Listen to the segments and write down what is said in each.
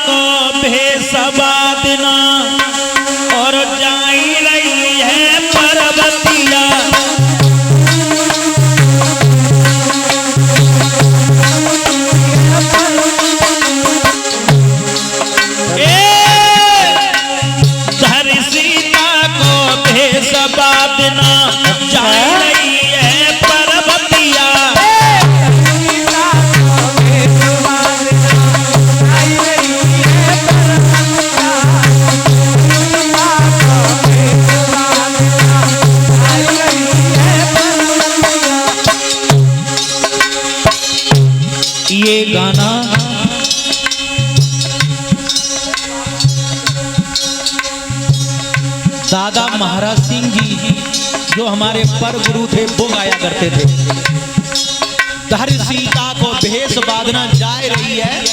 को भेसवा देना और जाई रही है पर्वतिया। धर सीता को भेसवा देना जाई रही है पर्वतिया। ये गाना दादा महाराज सिंह जी जो हमारे पर गुरु थे वो गाया करते थे। धर सीता को भेष बांधना जाए रही है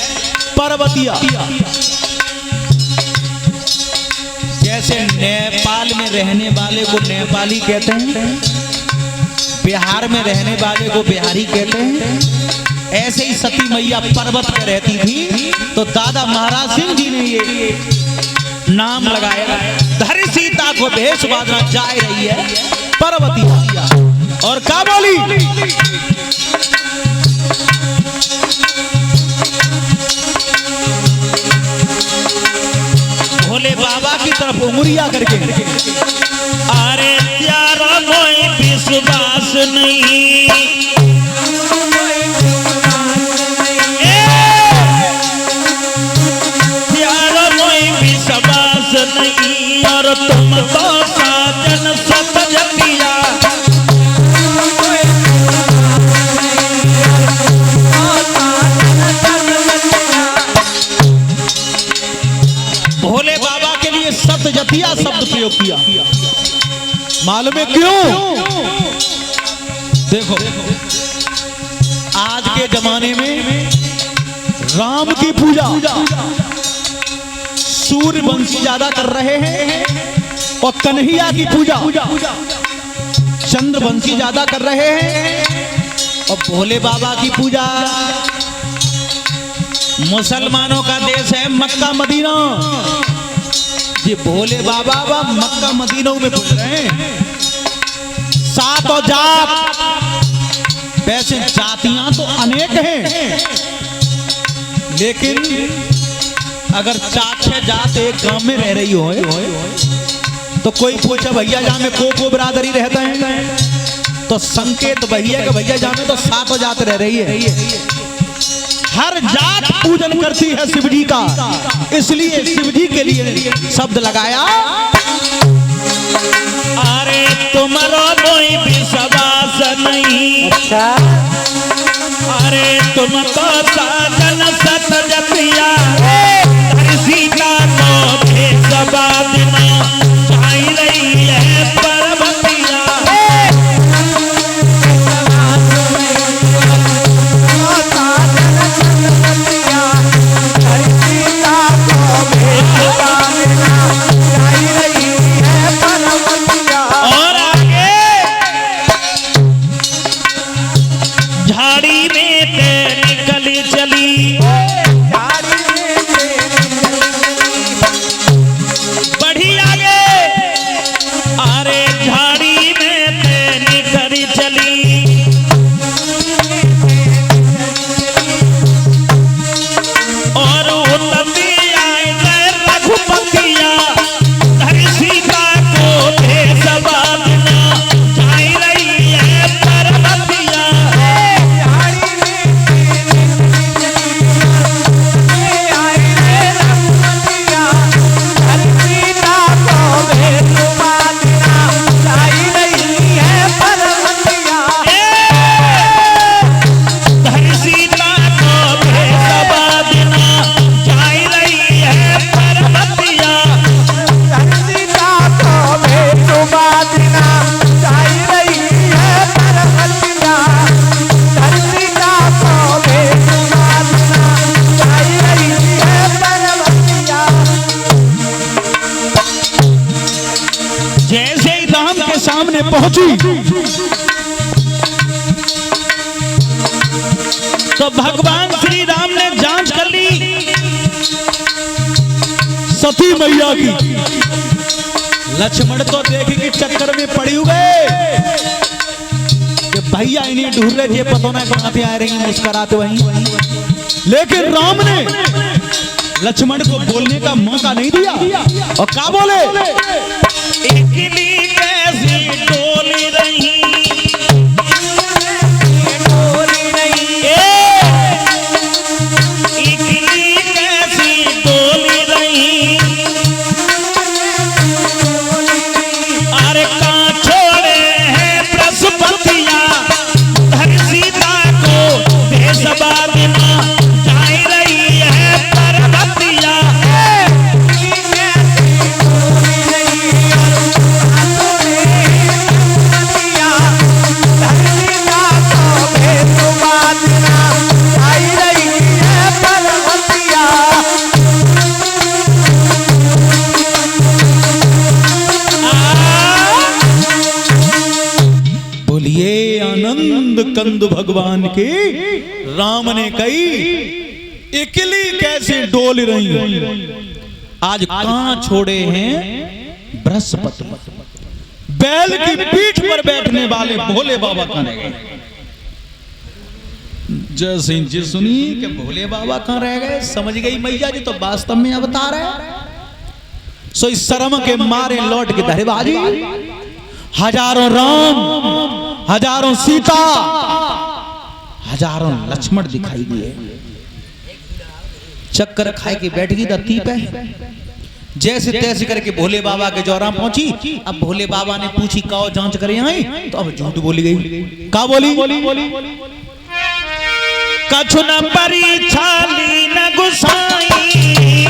पर्वतिया। जैसे नेपाल में रहने वाले को नेपाली कहते हैं, बिहार में रहने वाले को बिहारी कहते हैं, ऐसे ही सती मैया पर्वत पे रहती थी तो दादा महाराज सिंह जी ने ये नाम लगाया। धर सीता को भेष बांधना जाए रही है पर्वतिया। और क्या बोली? भोले बाबा की तरफ उंगलियां करके, अरे त्यारा कोई विश्वास नहीं, त्यारा कोई विश्वास नहीं और तुम तो साजन सब जतिया। भोले बाबा के लिए सत जतिया शब्द प्रयोग किया। मालूम है क्यों? देखो आज के जमाने में राम की पूजा सूर्यवंशी ज्यादा कर रहे हैं और कन्हैया की पूजा चंद्रवंशी ज्यादा कर रहे हैं और भोले बाबा की पूजा मुसलमानों का देश है मक्का मदीना। ये भोले बाबा मक्का मदीनों में पूज रहे हैं। सातों जात, वैसे जातियां तो अनेक हैं लेकिन अगर 4-6 जात एक गांव में रह रही हो तो कोई पूछे भैया जहाँ में को बरादरी रहता है तो संकेत भैया के भैया जहाँ में तो 7 जात रह रही है। हर जात पूजन करती है शिव जी का, इसलिए शिव जी के लिए शब्द लगाया। अरे तुम्हारा कोई विश्वास नहीं, अरे तुम तो साजन सत जतिया। धर सीता को भेष बांधना जाई रही है पर्वतिया। और आगे झाड़ी में निकली चली, बढ़ी आगे। अरे झाड़ी में निकली चली और उतरती आए रघुपतिया। धर सीता को भेष बांधना जाई रही है पर्वतिया। धर सीता को भेष बांधना जाई रही है पर्वतिया। जैसे ही राम के सामने पहुंची तो भगवान श्री राम ने जांच कर ली सती मैया की। लक्ष्मण तो देख के चक्कर में पड़ी गए कि भैया इन्हें ढूंढ रहे थे, पता ना कहां से आ रही मुस्कुराते वहीं। लेकिन राम ने लक्ष्मण को बोलने का मौका नहीं दिया और क्या बोले, इकली कैसी डोली रही, इकली कैसी डोली रही, अरे कहाँ छोड़े हैं बृहस्पतिया, धर सीता को भेषवादिना जाई रही है पर्वतिया। बोलिए आनंद कंद भगवान की। राम ने कही इकली कैसे डोल रही, आज कहां छोड़े हैं बृहस्पति, बैल की पीठ पर बैठने वाले भोले बाबा कहां गए। जय सिंह जी सुनी कि भोले बाबा कहां रह गए। समझ गई मैया जी तो वास्तव में अवतार है। सो इस शर्म के मारे लौट के धरेबाजी, हजारों राम, हजारों सीता, हजारों लक्ष्मण दिखाई दिए। चक्कर खाए के बैठ गई धरती पे, जैसे तैसे करके भोले बाबा के जौरा पहुंची। अब भोले बाबा ने पूछी काओ जांच करे आई, तो अब झूठ बोली गई। का बोली, कछु न परीक्षा ली न गुसाई,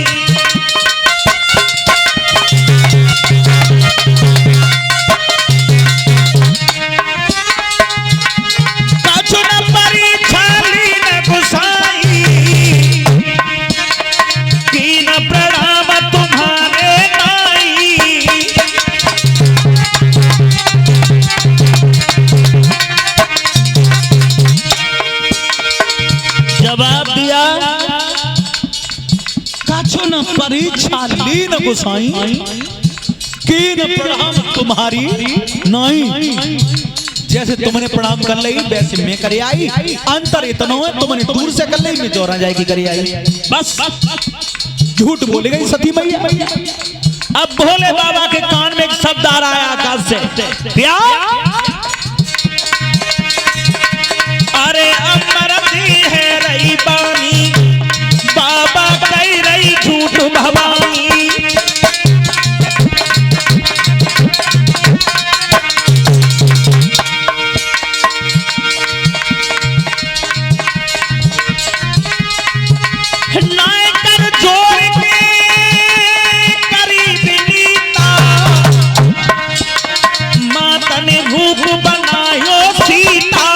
कछु न परीक्षा ली न गुसाई, कीन प्रणाम तुम्हारे नाई। जवाब दिया कछु न परीक्षा ली न गुसाई, कीन प्रणाम तुम्हारी नहीं। जैसे तुमने प्रणाम कर ली वैसे मैं करे आई, अंतर इतना है तुमने दूर से कर ली, मैं जोरा जाएगी करे आई। बस झूठ बोली गई सती मैया। अब भोले बाबा के कान में एक शब्द आ रहा है आकाश से, क्या? अरे अमरती है रही बानी, बाबा कह रही झूठ भवानी। नायकर जोड़ के करीब नीता, माता ने रूप बनायो सीता।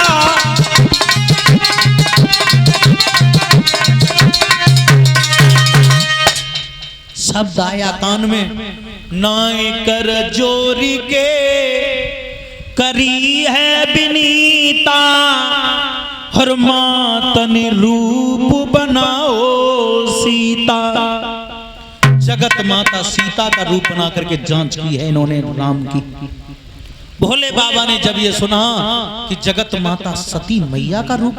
शब्द आया कान में, नायकर जोरी के करी है बिनीता, हर मातन रूप बनाओ सीता। जगत माता सीता का रूप बना करके जांच की है इन्होंने राम की। भोले बाबा ने जब ये सुना कि जगत माता सती मैया का रूप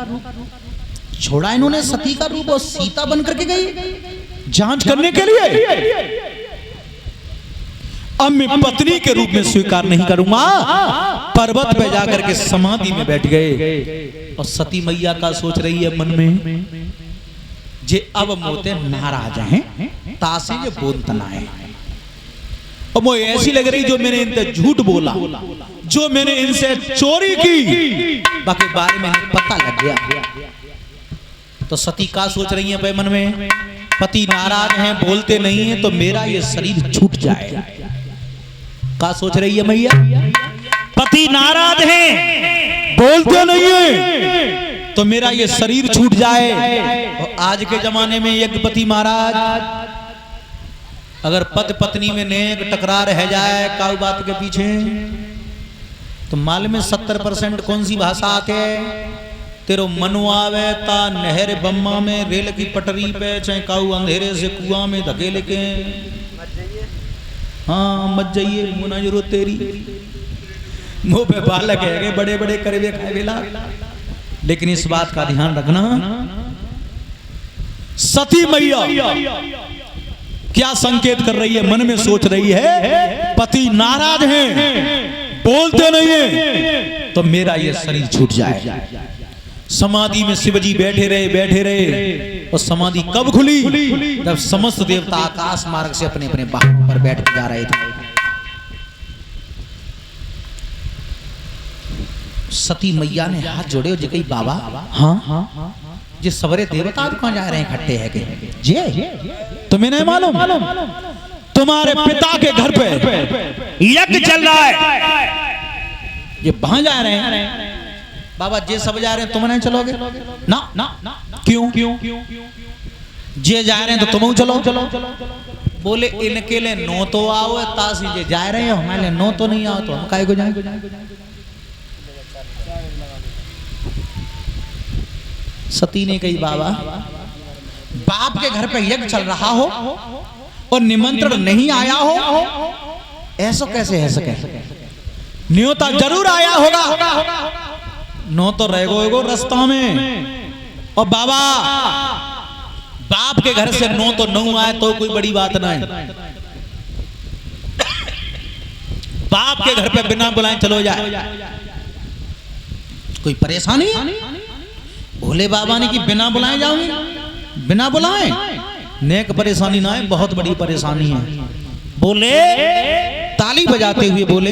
छोड़ा, इन्होंने सती का रूप और सीता बन करके गई जांच करने के लिए। अब मैं पत्नी के रूप में स्वीकार नहीं करूंगा। पर्वत पे जाकर के समाधि में बैठ गए और सती मैया का सोच रही है मन में, जे अब मोते नाराज हैं तासे ये बोलतना है। और मुझे ऐसी लग रही जो मैंने इनसे झूठ बोला, जो मैंने इनसे चोरी की, बाकी बारे में पता लग गया। तो सती का सोच रही है मन में, पति नाराज हैं बोलते नहीं है तो मेरा ये शरीर छूट जाए। का सोच रही है मैया? पति नाराज हैं बोलते नहीं है तो मेरा ये शरीर छूट जाए। और आज के जमाने में एक पति महाराज अगर पति पत्नी में नेक टकरार रह जाए काउ बात के पीछे, तो माल में 70% कौन सी भाषा आते है? तेरो मनु आवे ता नहर बम्मा में रेल की पटरी पे, चाहे काऊ अंधेरे से कुआं में धकेले के हाँ मत जाइए, मुना जरूरत तेरी मुंह पे बालक है बड़े बड़े करेवे खाए बेला। लेकिन इस बात का ध्यान रखना, सती मैया क्या संकेत कर रही है, मन में सोच रही है पति नाराज हैं, बोलते नहीं है तो मेरा ये शरीर छूट जाए। समाधि में शिवजी बैठे रहे और समाधि कब खुली, जब समस्त देवता आकाश मार्ग से अपने अपने वाहनों पर बैठ के जा रहे थे। सती मैया ने हाथ जोड़े और कही बाबा हाँ ये सवरे देवता कहाँ जा रहे हैं इकट्ठे है के जे तुम्हें नहीं मालूम, तुम्हारे पिता के घर पे यज्ञ चल रहा है, ये वहां जा रहे हैं। बाबा जे सब जा रहे हैं तुम नहीं चलोगे ना ना क्यों जे जा रहे हैं तो तुम चलो। बोले इनके लिए नो तो आओ, तासी जे जा रहे हैं हमारे लिए नो तो नहीं आओ तो हम काहे को जाएं। सती ने कही बाबा बाप के घर पे यज्ञ चल रहा हो और निमंत्रण नहीं आया हो, ऐसा कैसे है सके, न्योता जरूर आया होगा, नो तो रहेगो रास्ता में। और बाबा बाप के घर से नो तो नहीं आए तो कोई बड़ी बात नहीं, बाप के घर पे बिना बुलाए चलो जाए, कोई परेशानी। भोले बाबा ने कि बिना बुलाए जाओगे, बिना बुलाए नेक परेशानी ना है, बहुत बड़ी परेशानी है। बोले ताली बजाते हुए बोले